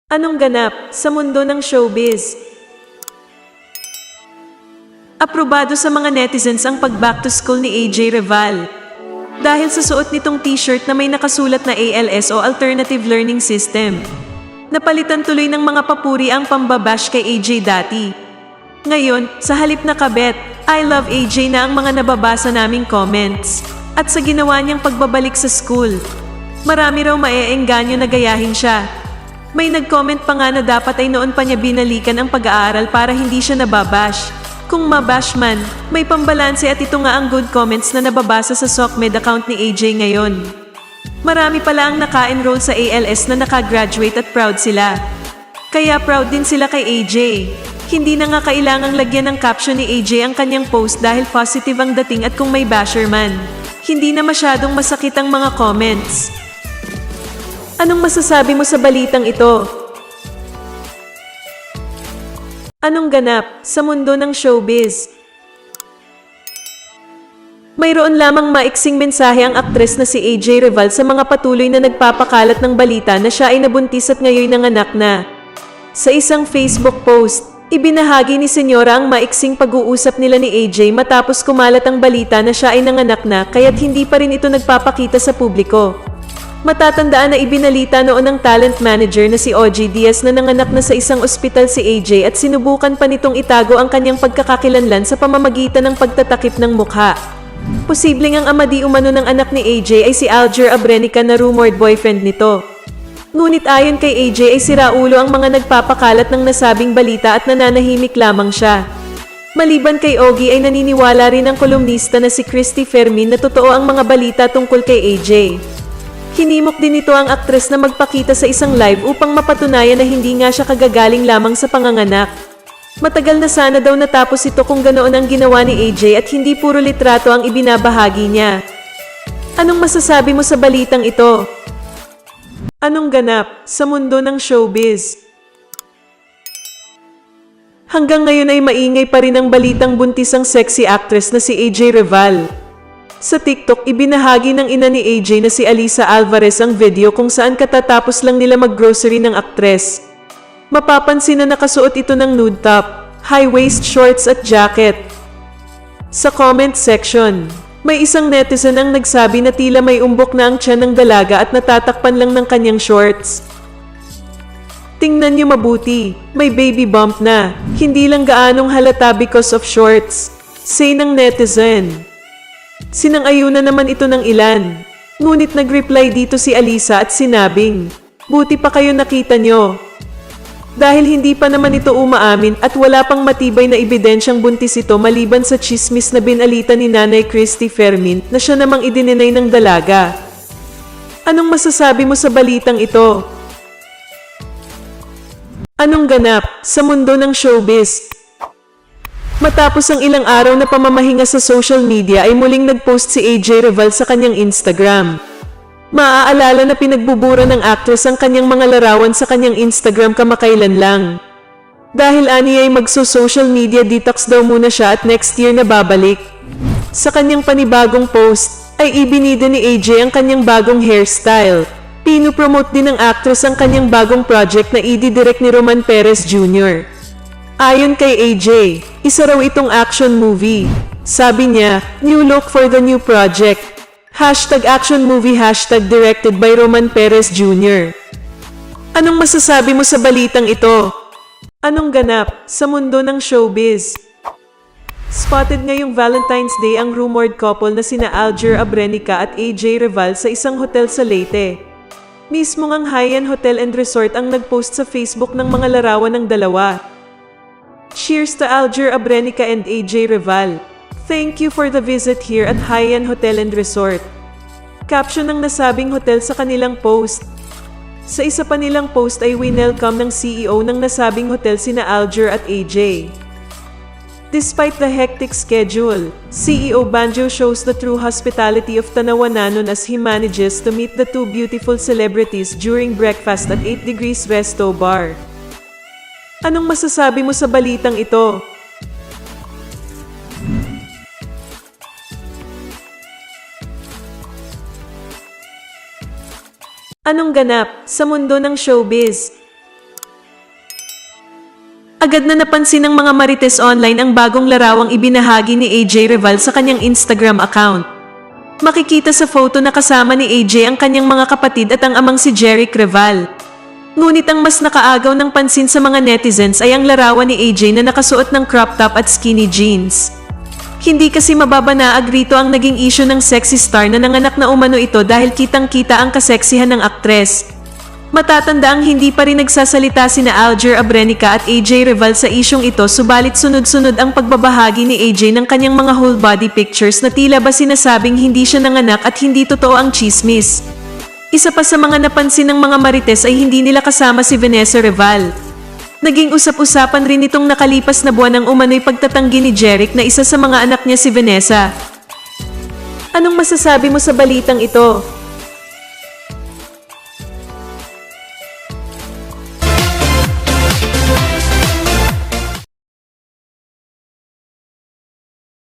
Anong ganap sa mundo ng showbiz? Aprobado sa mga netizens ang pag-back to school ni AJ Reval. Dahil sa suot nitong t-shirt na may nakasulat na ALS o Alternative Learning System. Napalitan tuloy ng mga papuri ang pambabash kay AJ dati. Ngayon, sa halip na kabet, I love AJ na ang mga nababasa naming comments. At sa ginawa niyang pagbabalik sa school, marami raw maeengganyo na gayahin siya. May nag-comment pa nga na dapat ay noon pa niya binalikan ang pag-aaral para hindi siya nababash. Kung mabash man, may pambalanse at ito nga ang good comments na nababasa sa SOCMED account ni AJ ngayon. Marami pala ang naka-enroll sa ALS na naka-graduate at proud sila. Kaya proud din sila kay AJ. Hindi na nga kailangang lagyan ng caption ni AJ ang kanyang post dahil positive ang dating at kung may basher man, hindi na masyadong masakit ang mga comments. Anong masasabi mo sa balitang ito? Anong ganap sa mundo ng showbiz? Mayroon lamang maiksing mensahe ang aktres na si AJ Reval sa mga patuloy na nagpapakalat ng balita na siya ay nabuntis at ngayon nanganak na. Sa isang Facebook post, ibinahagi ni Senyora ang maiksing pag-uusap nila ni AJ matapos kumalat ang balita na siya ay nanganak na kaya't hindi pa rin ito nagpapakita sa publiko. Matatandaan na ibinalita noon ng talent manager na si OG Diaz na nanganak na sa isang ospital si AJ at sinubukan pa nitong itago ang kanyang pagkakakilanlan sa pamamagitan ng pagtatakip ng mukha. Posibleng ang ama di umano ng anak ni AJ ay si Alger Abrenica na rumored boyfriend nito. Ngunit ayon kay AJ ay siraulo ang mga nagpapakalat ng nasabing balita at nananahimik lamang siya. Maliban kay Ogie ay naniniwala rin ang kolumnista na si Christy Fermin na totoo ang mga balita tungkol kay AJ. Hinimok din ito ang aktres na magpakita sa isang live upang mapatunayan na hindi nga siya kagagaling lamang sa panganganak. Matagal na sana daw natapos ito kung ganoon ang ginawa ni AJ at hindi puro litrato ang ibinabahagi niya. Anong masasabi mo sa balitang ito? Anong ganap sa mundo ng showbiz? Hanggang ngayon ay maingay pa rin ang balitang buntis ang sexy actress na si AJ Reval. Sa TikTok, ibinahagi ng ina ni AJ na si Alisa Alvarez ang video kung saan katatapos lang nila mag-grocery ng aktres. Mapapansin na nakasuot ito ng nude top, high-waist shorts at jacket. Sa comment section, may isang netizen ang nagsabi na tila may umbok na ang tiyan ng dalaga at natatakpan lang ng kanyang shorts. Tingnan niyo mabuti, may baby bump na, hindi lang gaanong halata because of shorts, say ng netizen. Sinang-ayunan naman ito ng ilan. Ngunit nag-reply dito si Alisa at sinabing, buti pa kayo nakita nyo. Dahil hindi pa naman ito umaamin at wala pang matibay na ebidensyang buntis ito maliban sa chismis na binalita ni Nanay Christy Fermin na siya namang idininay ng dalaga. Anong masasabi mo sa balitang ito? Anong ganap sa mundo ng showbiz? Matapos ang ilang araw na pamamahinga sa social media ay muling nag-post si AJ Reval sa kanyang Instagram. Maaalala na pinagbubura ng actress ang kanyang mga larawan sa kanyang Instagram kamakailan lang. Dahil ani ay magso-social media detox daw muna siya at next year na babalik. Sa kanyang panibagong post ay ibinida ni AJ ang kanyang bagong hairstyle. Pinopromote din ng actress ang kanyang bagong project na i-direct ni Roman Perez Jr. Ayon kay AJ, isa raw itong action movie. Sabi niya, new look for the new project. #action movie #directed by Roman Perez Jr. Anong masasabi mo sa balitang ito? Anong ganap sa mundo ng showbiz? Spotted ngayong Valentine's Day ang rumored couple na sina Alger Abrenica at AJ Reval sa isang hotel sa Leyte. Mismo ngang High-End Hotel and Resort ang nagpost sa Facebook ng mga larawan ng dalawa. Cheers to Alger Abrenica and AJ Reval. Thank you for the visit here at High-End Hotel and Resort. Caption ng nasabing hotel sa kanilang post. Sa isa pa nilang post ay winelcome ng CEO ng nasabing hotel sina Alger at AJ. Despite the hectic schedule, CEO Banjo shows the true hospitality of Tanawananon as he manages to meet the two beautiful celebrities during breakfast at 8 Degrees Resto Bar. Anong masasabi mo sa balitang ito? Anong ganap sa mundo ng showbiz? Agad na napansin ng mga marites online ang bagong larawang ibinahagi ni AJ Reval sa kanyang Instagram account. Makikita sa photo na kasama ni AJ ang kanyang mga kapatid at ang amang si Jeric Reval. Ngunit ang mas nakaagaw ng pansin sa mga netizens ay ang larawan ni AJ na nakasuot ng crop top at skinny jeans. Hindi kasi mababanaag rito ang naging issue ng sexy star na nanganak na umano ito dahil kitang-kita ang kaseksihan ng aktres. Matatanda ang hindi pa rin nagsasalita sina Alger Abrenica at AJ Reval sa isyong ito, subalit sunod-sunod ang pagbabahagi ni AJ ng kanyang mga whole body pictures na tila ba sinasabing hindi siya nanganak at hindi totoo ang chismis. Isa pa sa mga napansin ng mga marites ay hindi nila kasama si Vanessa Reval. Naging usap-usapan rin itong nakalipas na buwan ng umano'y pagtatanggi ni Jeric na isa sa mga anak niya si Vanessa. Anong masasabi mo sa balitang ito?